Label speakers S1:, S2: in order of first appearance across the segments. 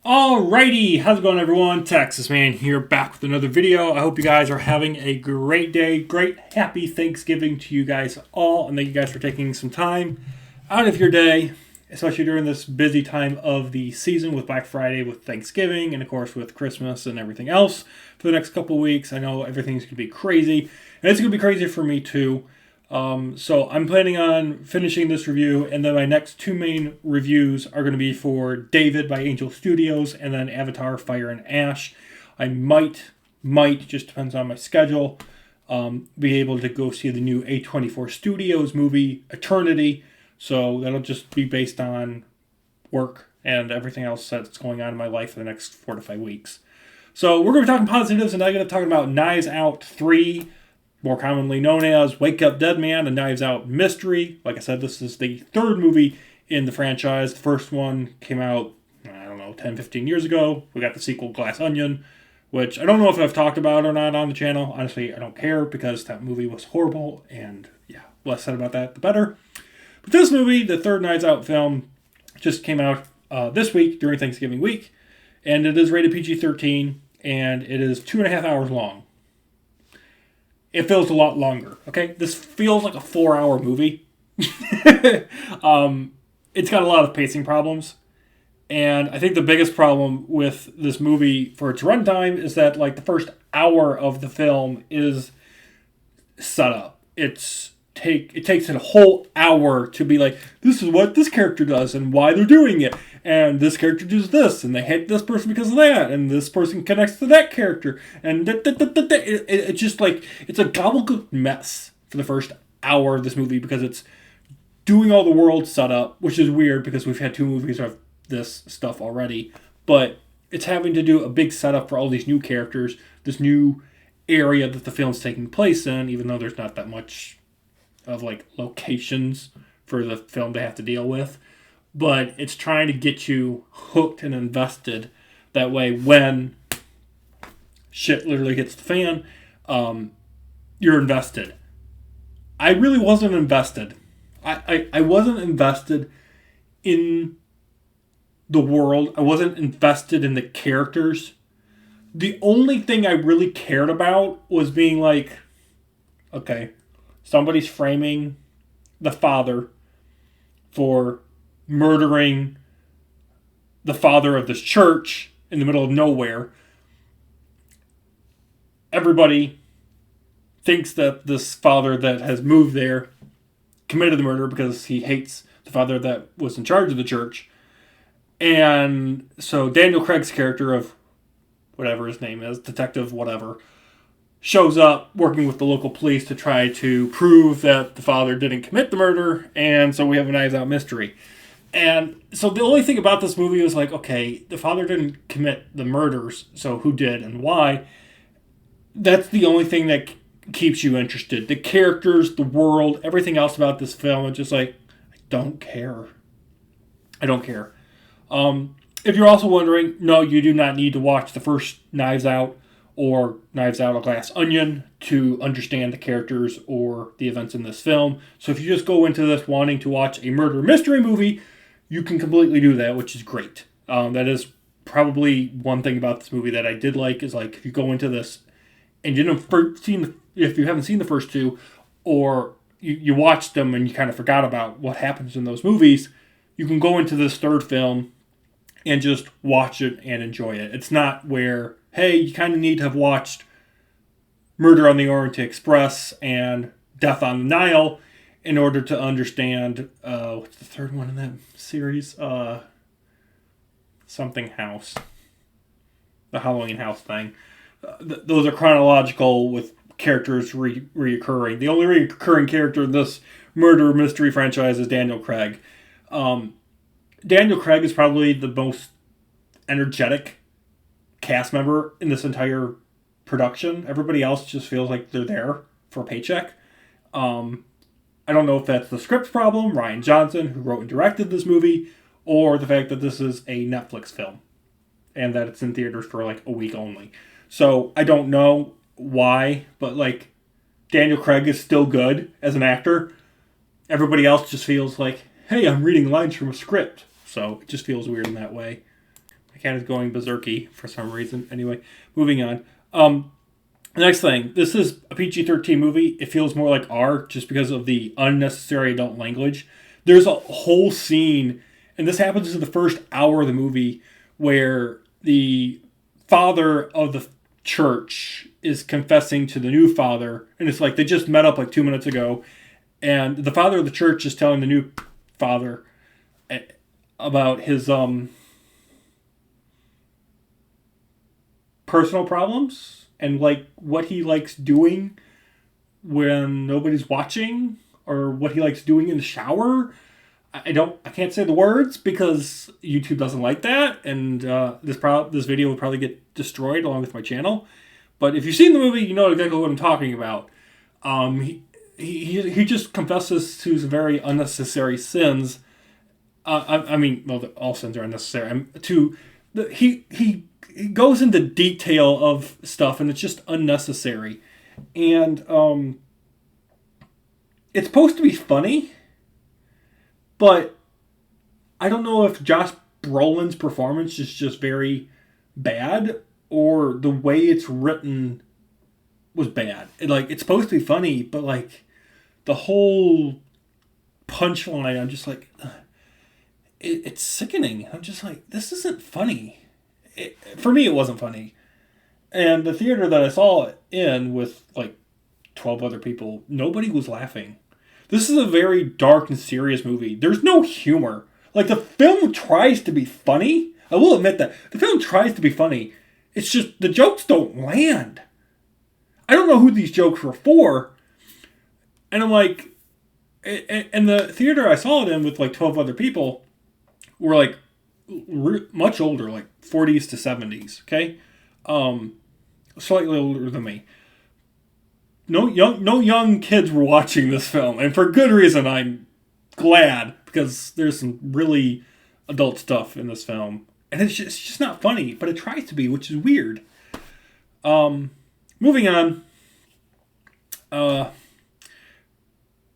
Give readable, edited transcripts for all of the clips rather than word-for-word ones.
S1: Alrighty, how's it going everyone? Texas Man here, back with another video. I hope you guys are having a great day, great happy Thanksgiving to you guys all, and thank you guys for taking some time out of your day, especially during this busy time of the season with Black Friday, with Thanksgiving, and of course with Christmas and everything else for the next couple weeks. I know everything's going to be crazy, and it's going to be crazy for me too. So I'm planning on finishing this review, and then my next two main reviews are going to be for David by Angel Studios, and then Avatar: Fire and Ash. I might, just depends on my schedule, be able to go see the new A24 Studios movie, Eternity. So that'll just be based on work and everything else that's going on in my life for the next 4 to 5 weeks. So we're going to be talking positives, and I'm going to talk about Knives Out 3, more commonly known as Wake Up Dead Man, a Knives Out mystery. Like I said, this is the third movie in the franchise. The first one came out, 10, 15 years ago. We got the sequel, Glass Onion, which I don't know if I've talked about or not on the channel. Honestly, I don't care because that movie was horrible, and yeah, less said about that, the better. But this movie, the third Knives Out film, just came out this week during Thanksgiving week, and it is rated PG-13, and it is 2.5 hours long. It feels a lot longer, okay? This feels like a 4-hour movie. It's got a lot of pacing problems. And I think the biggest problem with this movie for its runtime is that, like, the first hour of the film is set up. It takes it a whole hour to be like, this is what this character does and why they're doing it. And this character does this, and they hate this person because of that, and this person connects to that character, and it's just like, it's a gobbledygook mess for the first hour of this movie because it's doing all the world setup, which is weird because we've had 2 movies of this stuff already, but it's having to do a big setup for all these new characters, this new area that the film's taking place in, even though there's not that much of like locations for the film to have to deal with. But it's trying to get you hooked and invested. That way, when shit literally hits the fan, you're invested. I really wasn't invested. I wasn't invested in the world. I wasn't invested in the characters. The only thing I really cared about was being like, okay, somebody's framing the father for murdering the father of this church in the middle of nowhere. Everybody thinks that this father that has moved there committed the murder because he hates the father that was in charge of the church. And so Daniel Craig's character of whatever his name is, Detective whatever, shows up working with the local police to try to prove that the father didn't commit the murder, and so we have a Knives Out mystery. And so the only thing about this movie was like, okay, the father didn't commit the murders, so who did and why? That's the only thing that keeps you interested. The characters, the world, everything else about this film, it's just like, I don't care. I don't care. If you're also wondering, no, you do not need to watch the first Knives Out or Knives Out: A Glass Onion to understand the characters or the events in this film. So if you just go into this wanting to watch a murder mystery movie, you can completely do that, which is great. That is probably one thing about this movie that I did like, is like, if you go into this and if you haven't seen the first 2, or you watched them and you kind of forgot about what happens in those movies, you can go into this third film and just watch it and enjoy it. It's not where, hey, you kind of need to have watched Murder on the Orient Express and Death on the Nile in order to understand, what's the third one in that series? Something House. The Halloween House thing. Those are chronological with characters reoccurring. The only recurring character in this murder mystery franchise is Daniel Craig. Daniel Craig is probably the most energetic cast member in this entire production. Everybody else just feels like they're there for a paycheck. I don't know if that's the script problem, Rian Johnson, who wrote and directed this movie, or the fact that this is a Netflix film and that it's in theaters for like a week only. So I don't know why, but like, Daniel Craig is still good as an actor. Everybody else just feels like, hey, I'm reading lines from a script. So it just feels weird in that way. My cat is going berserky for some reason. Anyway, moving on. The next thing, this is a PG-13 movie. It feels more like R just because of the unnecessary adult language. There's a whole scene, and this happens in the first hour of the movie, where the father of the church is confessing to the new father, and it's like they just met up like 2 minutes ago, and the father of the church is telling the new father about his personal problems and like what he likes doing when nobody's watching, or what he likes doing in the shower. I can't say the words because YouTube doesn't like that, and this video will probably get destroyed along with my channel. But if you've seen the movie, you know exactly what I'm talking about. He just confesses to some very unnecessary sins. I mean, well, all sins are unnecessary. He goes into detail of stuff, and it's just unnecessary. And it's supposed to be funny, but I don't know if Josh Brolin's performance is just very bad, or the way it's written was bad. It's supposed to be funny, but like the whole punchline, I'm just like, it's sickening. I'm just like, this isn't funny. For me, it wasn't funny. And the theater that I saw it in with like 12 other people, nobody was laughing. This is a very dark and serious movie. There's no humor. Like, the film tries to be funny. I will admit that. The film tries to be funny. It's just the jokes don't land. I don't know who these jokes were for. And I'm like, and the theater I saw it in with like 12 other people were like much older, like 40s to 70s, okay? Slightly older than me. No young kids were watching this film, and for good reason. I'm glad, because there's some really adult stuff in this film, and it's just not funny, but it tries to be, which is weird. Moving on. The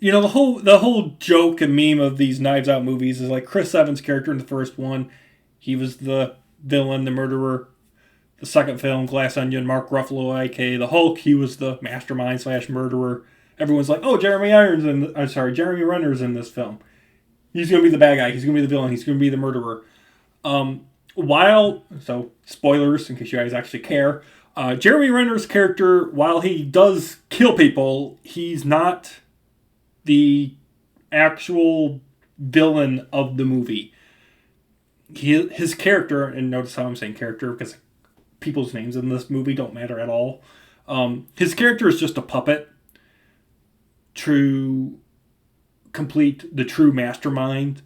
S1: whole joke and meme of these Knives Out movies is like Chris Evans' character in the first one. He was the villain, the murderer. The second film, Glass Onion, Mark Ruffalo, aka the Hulk, he was the mastermind / murderer. Everyone's like, oh, Jeremy Renner's in this film. He's going to be the bad guy. He's going to be the villain. He's going to be the murderer. So spoilers in case you guys actually care. Jeremy Renner's character, while he does kill people, he's not the actual villain of the movie. His character, and notice how I'm saying character because people's names in this movie don't matter at all. His character is just a puppet to complete the true mastermind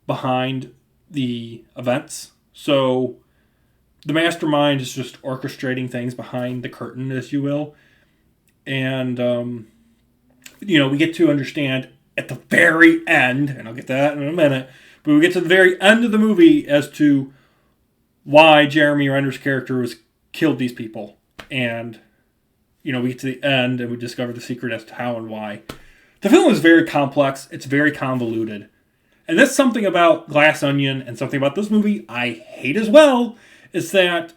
S1: behind the events. So the mastermind is just orchestrating things behind the curtain, as you will. And, we get to understand at the very end, and I'll get to that in a minute, but we get to the very end of the movie as to why Jeremy Renner's character killed these people. And, we get to the end and we discover the secret as to how and why. The film is very complex. It's very convoluted. And that's something about Glass Onion and something about this movie I hate as well, is that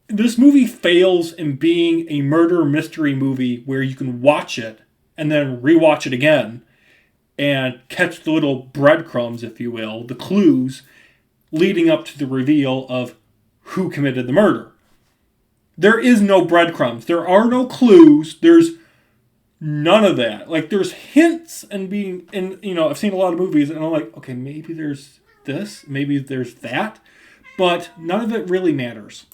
S1: this movie fails in being a murder mystery movie where you can watch it and then rewatch it again and catch the little breadcrumbs, if you will, the clues leading up to the reveal of who committed the murder. There is no breadcrumbs. There are no clues. There's none of that. Like, there's hints and I've seen a lot of movies and I'm like, okay, maybe there's this, maybe there's that, but none of it really matters.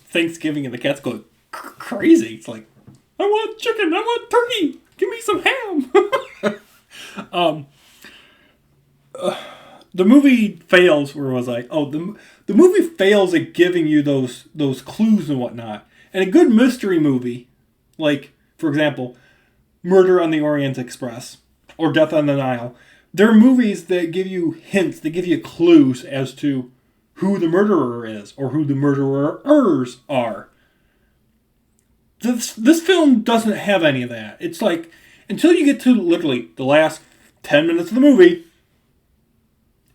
S1: Thanksgiving and the cats go crazy. It's like, I want chicken, I want turkey, give me some ham. The movie fails where it was like, the movie fails at giving you those clues and whatnot. And a good mystery movie, like, for example, Murder on the Orient Express or Death on the Nile, they're movies that give you hints, that give you clues as to who the murderer is or who the murderers are. This film doesn't have any of that. It's like, until you get to literally the last 10 minutes of the movie,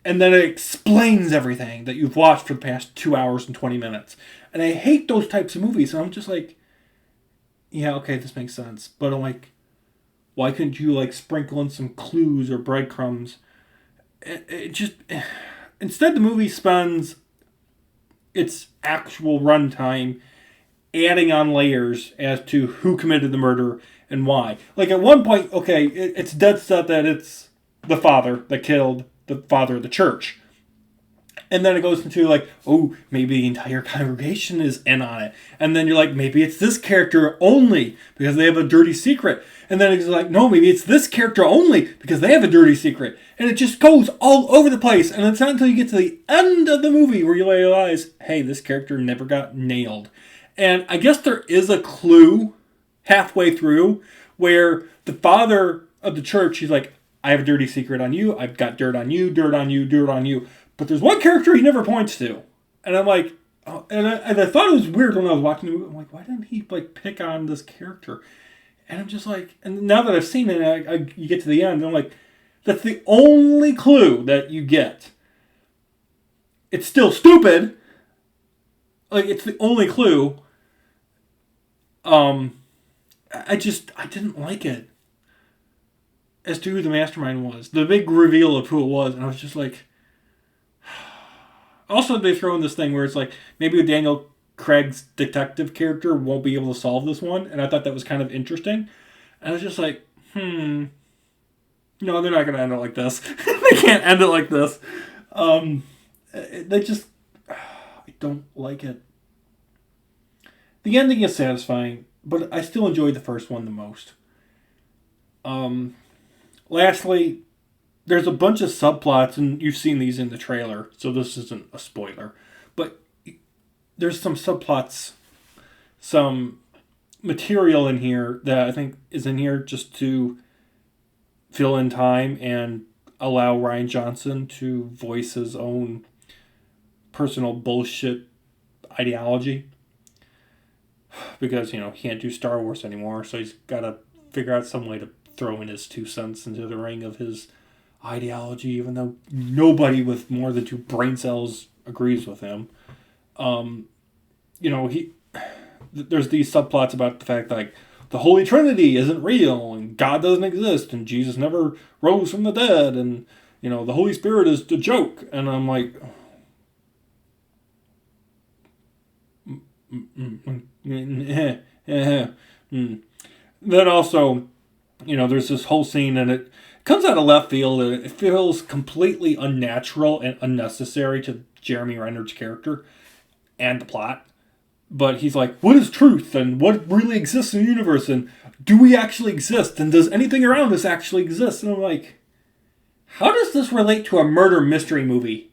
S1: and then it explains everything that you've watched for the past 2 hours and 20 minutes. And I hate those types of movies. And I'm just like, yeah, okay, this makes sense. But I'm like, why couldn't you like sprinkle in some clues or breadcrumbs? It just, instead the movie spends its actual runtime adding on layers as to who committed the murder and why. Like at one point, okay, it's dead set that it's the father that killed the father of the church. And then it goes into like, oh, maybe the entire congregation is in on it. And then you're like, maybe it's this character only because they have a dirty secret. And then it's like, no, maybe it's this character only because they have a dirty secret. And it just goes all over the place. And it's not until you get to the end of the movie where you realize, hey, this character never got nailed. And I guess there is a clue halfway through where the father of the church, he's like, I have a dirty secret on you. I've got dirt on you, dirt on you, dirt on you. But there's one character he never points to. And I'm like, oh, and I thought it was weird when I was watching the movie. I'm like, why didn't he like pick on this character? And I'm just like, and now that I've seen it, you get to the end, and I'm like, that's the only clue that you get. It's still stupid. Like, it's the only clue. I didn't like it. As to who the mastermind was. The big reveal of who it was. And I was just like... Also, they throw in this thing where it's like, maybe Daniel Craig's detective character won't be able to solve this one. And I thought that was kind of interesting. And I was just like, no, they're not going to end it like this. They can't end it like this. They just... I don't like it. The ending is satisfying, but I still enjoyed the first one the most. Lastly, there's a bunch of subplots, and you've seen these in the trailer, so this isn't a spoiler. But there's some subplots, some material in here that I think is in here just to fill in time and allow Rian Johnson to voice his own personal bullshit ideology. Because, he can't do Star Wars anymore, so he's got to figure out some way to throw in his 2 cents into the ring of his ideology, even though nobody with more than 2 brain cells agrees with him. There's these subplots about the fact that, like, the Holy Trinity isn't real, and God doesn't exist, and Jesus never rose from the dead, and, the Holy Spirit is a joke. And I'm like... Then also, there's this whole scene, and it comes out of left field, and it feels completely unnatural and unnecessary to Jeremy Renner's character and the plot. But he's like, what is truth, and what really exists in the universe, and do we actually exist, and does anything around us actually exist? And I'm like, how does this relate to a murder mystery movie?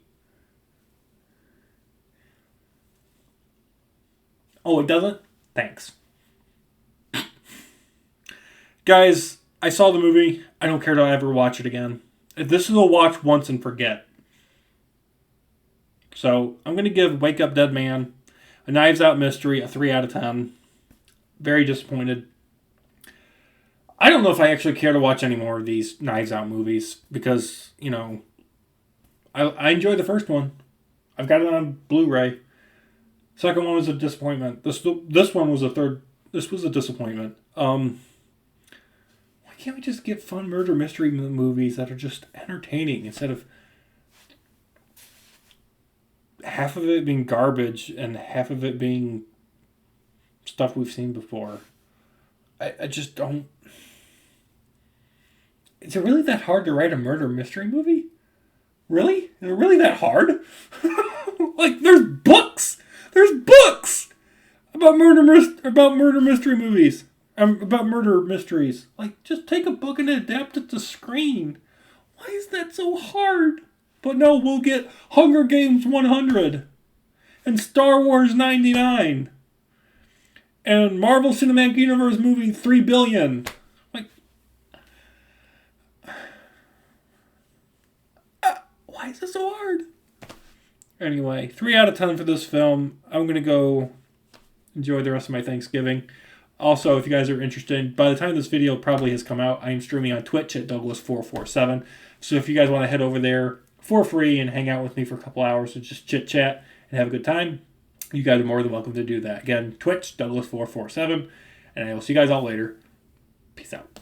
S1: Oh, it doesn't? Thanks. Guys, I saw the movie. I don't care to ever watch it again. This is a watch once and forget. So, I'm going to give Wake Up Dead Man, a Knives Out mystery, a 3 out of 10. Very disappointed. I don't know if I actually care to watch any more of these Knives Out movies because, I enjoyed the first one. I've got it on Blu-ray. Second one was a disappointment. This one was a third. This was a disappointment. Why can't we just get fun murder mystery movies that are just entertaining instead of half of it being garbage and half of it being stuff we've seen before? I just don't... Is it really that hard to write a murder mystery movie? Really? Is it really that hard? Like, there's books! There's books about murder mystery movies. About murder mysteries. Like, just take a book and adapt it to screen. Why is that so hard? But no, we'll get Hunger Games 100 and Star Wars 99 and Marvel Cinematic Universe movie 3 billion. Like, why is this so hard? Anyway, 3 out of 10 for this film. I'm going to go enjoy the rest of my Thanksgiving. Also, if you guys are interested, by the time this video probably has come out, I am streaming on Twitch at Douglas447. So if you guys want to head over there, for free and hang out with me for a couple hours and just chit chat and have a good time, you guys are more than welcome to do that. Again, Twitch, Douglas447, and I will see you guys all later. Peace out.